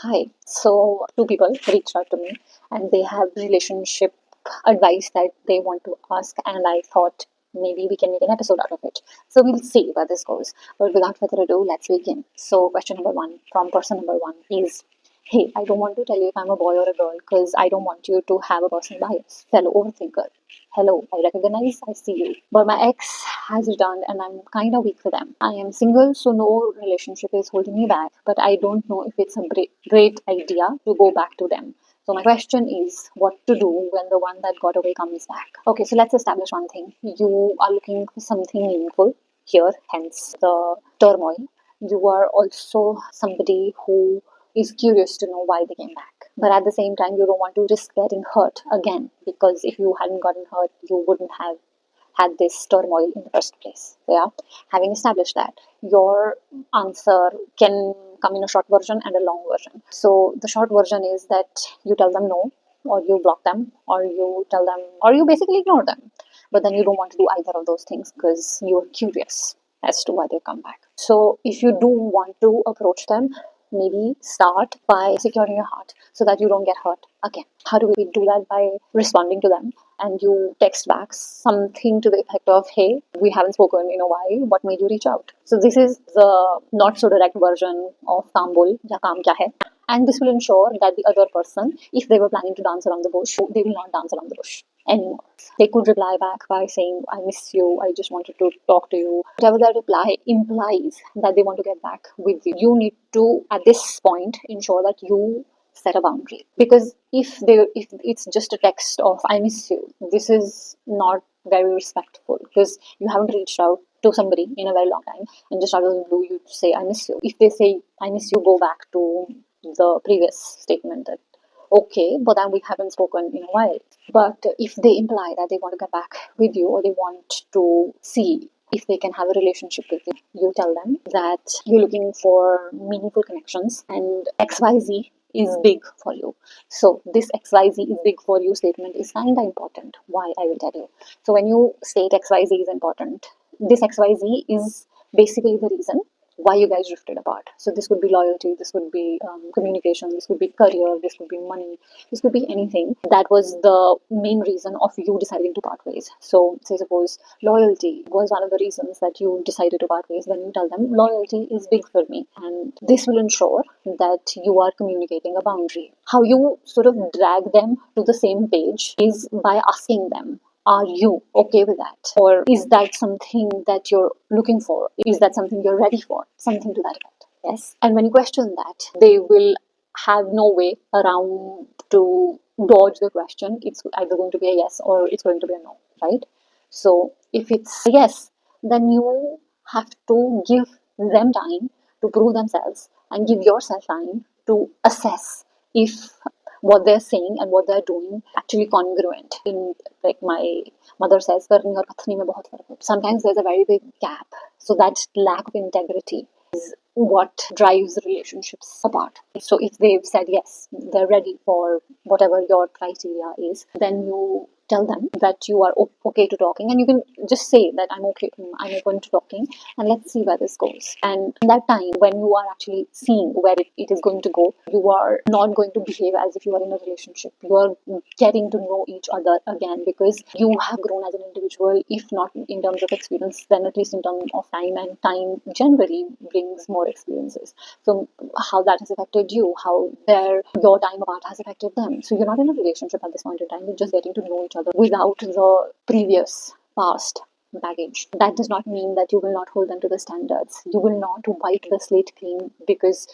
Hi. So, two people reached out to me and they have relationship advice that they want to ask, and I thought maybe we can make an episode out of it. So, we'll see where this goes. But without further ado, let's begin. So, question number one from person number one is, hey, I don't want to tell you if I'm a boy or a girl because I don't want you to have a personal bias. Fellow overthinker. Hello, I recognize, I see you. But my ex has returned and I'm kind of weak for them. I am single, so no relationship is holding me back, but I don't know if it's a great idea to go back to them. So my question is what to do when the one that got away comes back. Okay, so let's establish one thing. You are looking for something meaningful here, hence the turmoil. You are also somebody who is curious to know why they came back. But at the same time, you don't want to risk getting hurt again, because if you hadn't gotten hurt, you wouldn't have had this turmoil in the first place. Yeah. Having established that, your answer can come in a short version and a long version. So the short version is that you tell them no, or you block them, or you tell them, or you basically ignore them. But then you don't want to do either of those things because you're curious as to why they come back. So if you do want to approach them, maybe start by securing your heart so that you don't get hurt again. How do we do that? By responding to them, and you text back something to the effect of, hey, we haven't spoken in a while, what made you reach out? So this is the not so direct version of kaam bol ya kaam kya hai. And this will ensure that the other person, if they were planning to dance around the bush, they will not dance around the bush anymore. They could reply back by saying, I miss you, I just wanted to talk to you. Whatever that reply implies that they want to get back with you. You need to, at this point, ensure that you set a boundary. Because if it's just a text of I miss you, this is not very respectful, because you haven't reached out to somebody in a very long time, and just out of the blue you say I miss you. If they say I miss you, go back to the previous statement that okay, but then we haven't spoken in a while. But if they imply that they want to get back with you, or they want to see if they can have a relationship with you, you tell them that you're looking for meaningful connections and XYZ is big for you. So this XYZ is big for you statement is kind of important. Why, I will tell you. So when you state XYZ is important, this XYZ is basically the reason why you guys drifted apart. So this could be loyalty, this could be communication, this could be career, this could be money, this could be anything. That was the main reason of you deciding to part ways. So say suppose loyalty was one of the reasons that you decided to part ways, then you tell them loyalty is big for me, and this will ensure that you are communicating a boundary. How you sort of drag them to the same page is by asking them, are you okay with that? Or is that something that you're looking for? Is that something you're ready for? Something to that effect. Yes. And when you question that, they will have no way around to dodge the question. It's either going to be a yes or it's going to be a no, right? So if it's a yes, then you have to give them time to prove themselves and give yourself time to assess if what they're saying and what they're doing actually congruent. In, like my mother says, karni aur kathni mein bahut fark hai. Sometimes there's a very big gap. So that lack of integrity is what drives relationships apart. So if they've said yes, they're ready for whatever your criteria is, then you tell them that you are okay to talking, and you can just say that I'm okay, I'm open to talking, and let's see where this goes. And in that time, when you are actually seeing where it is going to go, you are not going to behave as if you are in a relationship. You are getting to know each other again, because you have grown as an individual, if not in terms of experience, then at least in terms of time, and time generally brings more experiences. So how that has affected you, how your time apart has affected them. So you're not in a relationship at this point in time, you're just getting to know each other without the previous past baggage. That does not mean that you will not hold them to the standards. You will not wipe the slate clean because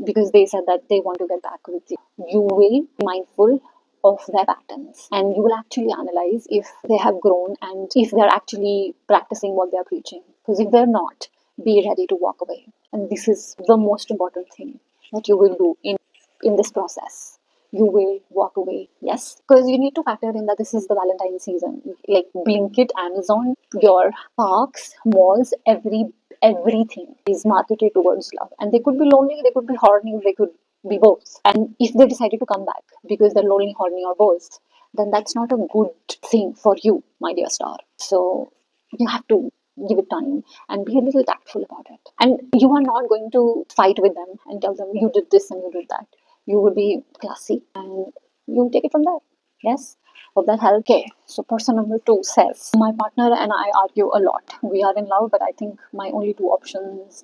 because they said that they want to get back with you. You will be mindful of their patterns, and you will actually analyze if they have grown and if they're actually practicing what they're preaching. Because if they're not, be ready to walk away. And this is the most important thing that you will do in this process. You will walk away. Yes, because you need to factor in that this is the Valentine season. Like Blinkit, Amazon, your parks, malls, everything is marketed towards love. And they could be lonely, they could be horny, they could be both. And if they decided to come back because they're lonely, horny, or both, then that's not a good thing for you, my dear star. So you have to give it time, and be a little tactful about it. And you are not going to fight with them and tell them you did this and you did that. You will be classy and you take it from there. Yes. Hope that helps. Okay, so person number 2 says, my partner and I argue a lot. We are in love, but I think my only two options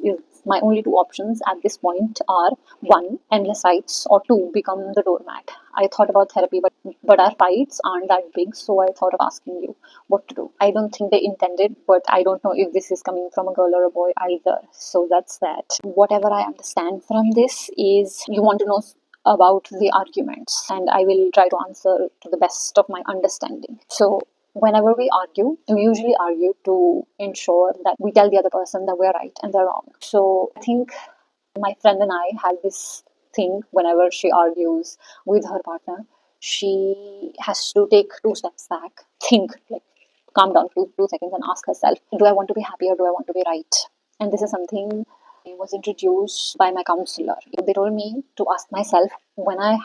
at this point are one, endless fights, or two, become the doormat. I thought about therapy, but our fights aren't that big, so I thought of asking you what to do. I don't think they intended, but I don't know if this is coming from a girl or a boy either. So that's that. Whatever I understand from this is you want to know about the arguments, and I will try to answer to the best of my understanding. So, whenever we usually argue to ensure that we tell the other person that we're right and they're wrong. So, I think my friend and I had this thing whenever she argues with her partner, she has to take 2 steps back, think, like calm down 2 seconds and ask herself, do I want to be happy or do I want to be right? And this is something was introduced by my counselor. They told me to ask myself when I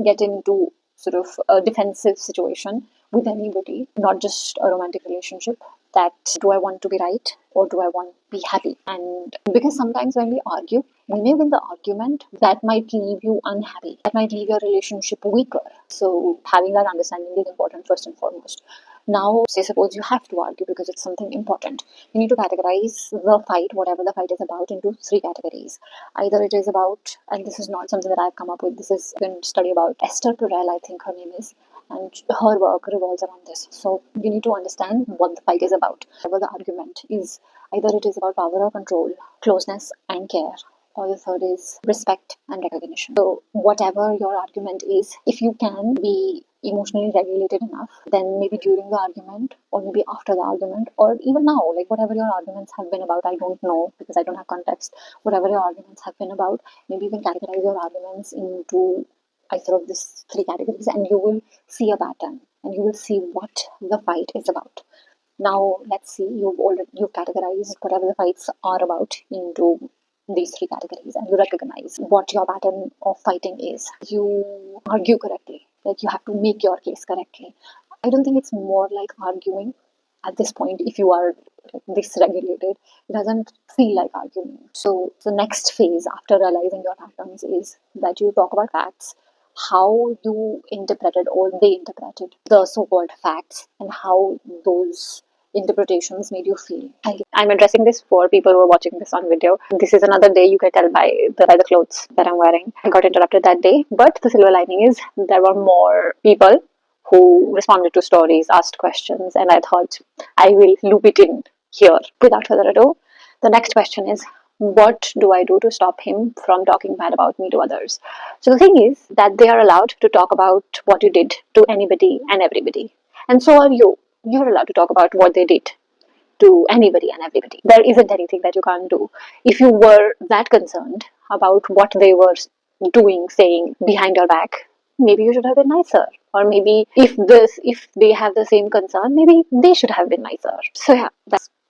get into sort of a defensive situation with anybody, not just a romantic relationship, that do I want to be right or do I want to be happy? And because sometimes when we argue, we may win the argument, that might leave you unhappy, that might leave your relationship weaker. So having that understanding is important first and foremost. Now, say suppose you have to argue because it's something important. You need to categorize the fight, whatever the fight is about, into 3 categories. Either it is about, and this is not something that I've come up with, this is been study about Esther Perel, I think her name is, and her work revolves around this. So you need to understand what the fight is about. Whatever the argument is, either it is about power or control, closeness and care, or the third is respect and recognition. So whatever your argument is, if you can be emotionally regulated enough, then maybe during the argument or maybe after the argument or even now, like whatever your arguments have been about, I don't know because I don't have context, whatever your arguments have been about, maybe you can categorize your arguments into either of these 3 categories and you will see a pattern and you will see what the fight is about. Now let's see, you've categorized whatever the fights are about into these 3 categories and you recognize what your pattern of fighting is. You argue correctly, like you have to make your case correctly. I don't think it's more like arguing at this point. If you are dysregulated, it doesn't feel like arguing. So the next phase after realizing your patterns is that you talk about facts, how you interpreted or they interpreted the so-called facts, and how those interpretations made you feel. I'm addressing this for people who are watching this on video. This is another day, you can tell by the clothes that I'm wearing. I got interrupted that day, but the silver lining is there were more people who responded to stories, asked questions, and I thought I will loop it in here. Without further ado, the next question is, what do I do to stop him from talking bad about me to others? So the thing is that they are allowed to talk about what you did to anybody and everybody. And so are you. You're allowed to talk about what they did to anybody and everybody. There isn't anything that you can't do. If you were that concerned about what they were doing, saying behind your back, maybe you should have been nicer. Or maybe if they have the same concern, maybe they should have been nicer. So yeah,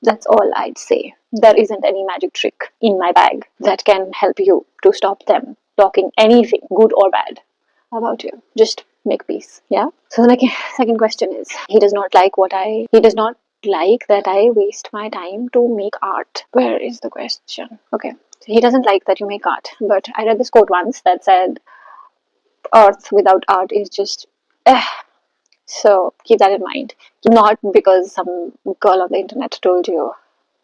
that's all I'd say. There isn't any magic trick in my bag that can help you to stop them talking anything, good or bad, about you. Just make peace. Yeah. So the second question is, he does not like that I waste my time to make art. Where is the question? Okay. So he doesn't like that you make art. But I read this quote once that said, Earth without art is just eh. So keep that in mind. Not because some girl on the internet told you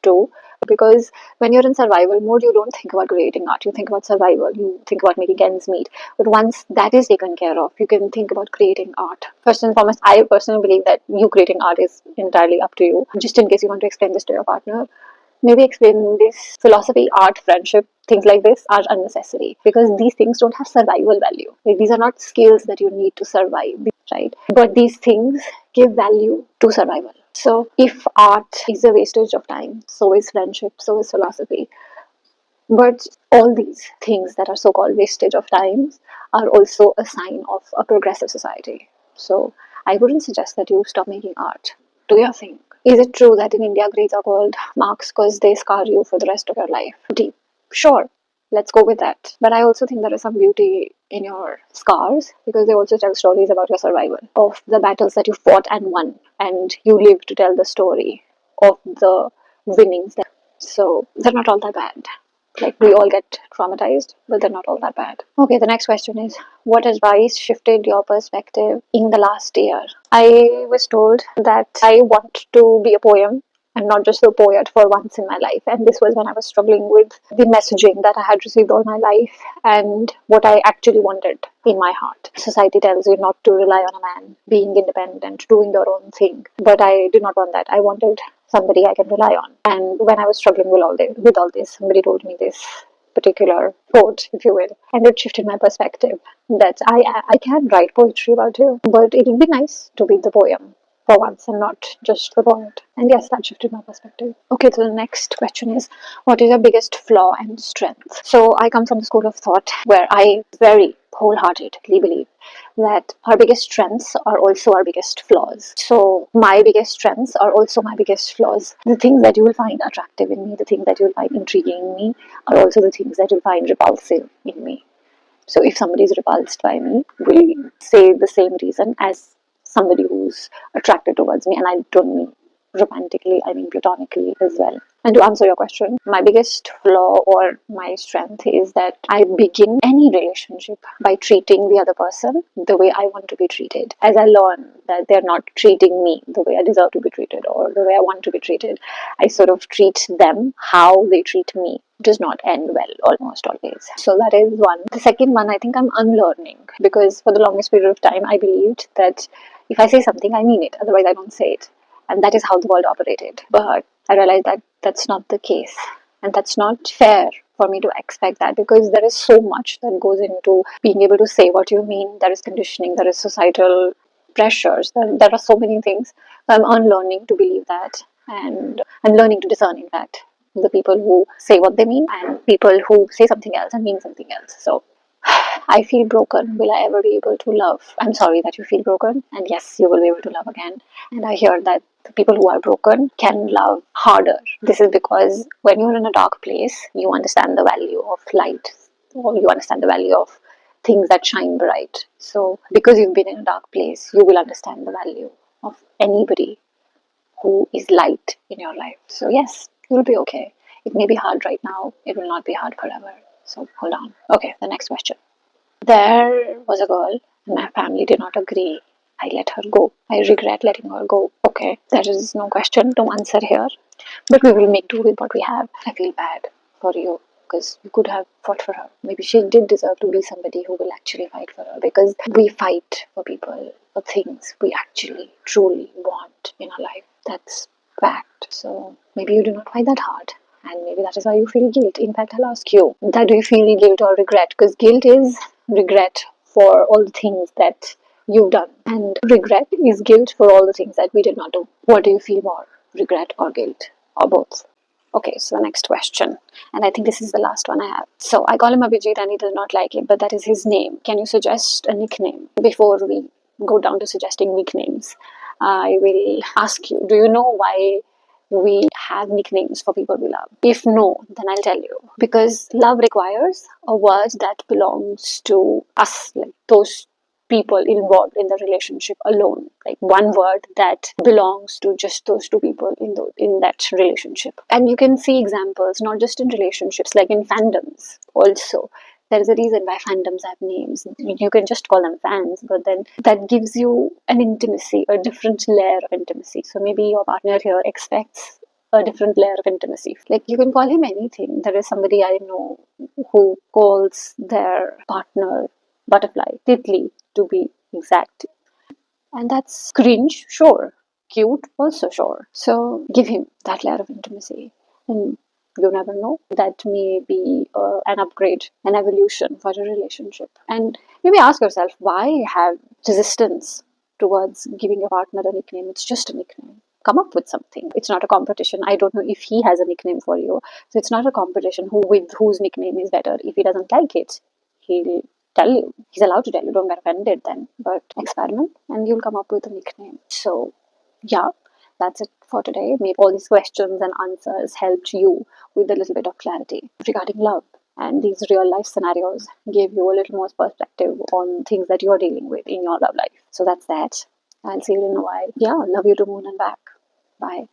to, because when you're in survival mode, you don't think about creating art. You think about survival. You think about making ends meet. But once that is taken care of, you can think about creating art. First and foremost, I personally believe that you creating art is entirely up to you. Just in case you want to explain this to your partner, maybe explain this: philosophy, art, friendship, things like this are unnecessary because these things don't have survival value. Like, these are not skills that you need to survive, right? But these things give value to survival. So if art is a wastage of time, so is friendship, so is philosophy. But all these things that are so-called wastage of times are also a sign of a progressive society. So I wouldn't suggest that you stop making art. Do you think? Is it true that in India grades are called marks because they scar you for the rest of your life? Deep. Sure. Let's go with that. But I also think there is some beauty in your scars because they also tell stories about your survival, of the battles that you fought and won, and you live to tell the story of the winnings there. So they're not all that bad. Like, we all get traumatized, but they're not all that bad. Okay, the next question is, what advice shifted your perspective in the last year? I was told that I want to be a poem and not just a poet for once in my life. And this was when I was struggling with the messaging that I had received all my life and what I actually wanted in my heart. Society tells you not to rely on a man, being independent, doing your own thing. But I did not want that. I wanted somebody I can rely on. And when I was struggling with all this, somebody told me this particular quote, if you will, and it shifted my perspective that I can write poetry about you, but it would be nice to be the poem for once and not just the poet. And yes, that shifted my perspective. Okay, so the next question is, what is your biggest flaw and strength? So I come from the school of thought where I very wholeheartedly believe that our biggest strengths are also our biggest flaws. So my biggest strengths are also my biggest flaws. The things that you will find attractive in me, the things that you will find intriguing in me, are also the things that you'll find repulsive in me. So if somebody is repulsed by me, will say the same reason as somebody who's attracted towards me, and I don't mean romantically, I mean platonically as well. And to answer your question, my biggest flaw or my strength is that I begin any relationship by treating the other person the way I want to be treated. As I learn that they're not treating me the way I deserve to be treated or the way I want to be treated, I sort of treat them how they treat me. Does not end well almost always. So that is one. The second one, I think I'm unlearning, because for the longest period of time I believed that if I say something, I mean it, otherwise I don't say it. And that is how the world operated. But I realized that that's not the case. And that's not fair for me to expect that, because there is so much that goes into being able to say what you mean. There is conditioning, there is societal pressures, there are so many things. So I'm unlearning to believe that. And I'm learning to discern, in fact, the people who say what they mean and people who say something else and mean something else. So I feel broken. Will I ever be able to love? I'm sorry that you feel broken. And yes, you will be able to love again. And I hear that the people who are broken can love harder. This is because when you're in a dark place, you understand the value of light, or you understand the value of things that shine bright. So because you've been in a dark place, you will understand the value of anybody who is light in your life. So yes, you'll be okay. It may be hard right now. It will not be hard forever. So hold on. Okay, the next question. There was a girl, and my family did not agree. I let her go. I regret letting her go. Okay, there is no question to answer here. But we will make do with what we have. I feel bad for you because you could have fought for her. Maybe she did deserve to be somebody who will actually fight for her, because we fight for people, for things we actually, truly want in our life. That's fact. So maybe you do not fight that hard. And maybe that is why you feel guilt. In fact, I'll ask you, that do you feel guilt or regret? Because guilt is regret for all the things that you've done. And regret is guilt for all the things that we did not do. What do you feel more? Regret or guilt? Or both? Okay, so the next question. And I think this is the last one I have. So I call him Abhijit and he does not like it, but that is his name. Can you suggest a nickname? Before we go down to suggesting nicknames, I will ask you, do you know why we have nicknames for people we love? If no, then I'll tell you. Because love requires a word that belongs to us, like those people involved in the relationship alone. Like one word that belongs to just those two people in that relationship. And you can see examples not just in relationships, like in fandoms also. There is a reason why fandoms have names. You can just call them fans, but then that gives you an intimacy, a different layer of intimacy. So maybe your partner here expects a different layer of intimacy. Like you can call him anything. There is somebody I know who calls their partner butterfly, titli to be exact. And that's cringe, sure. Cute, also sure. So give him that layer of intimacy. And you never know, that may be an upgrade, an evolution for a relationship. And maybe ask yourself, why have resistance towards giving your partner a nickname? It's just a nickname. Come up with something. It's not a competition. I don't know if he has a nickname for you. So it's not a competition with whose nickname is better. If he doesn't like it, he'll tell you. He's allowed to tell you. Don't get offended then. But experiment and you'll come up with a nickname. So yeah, that's it for today. Maybe all these questions and answers helped you with a little bit of clarity regarding love. And these real life scenarios gave you a little more perspective on things that you're dealing with in your love life. So that's that. I'll see you in a while. Yeah, love you to moon and back. Bye.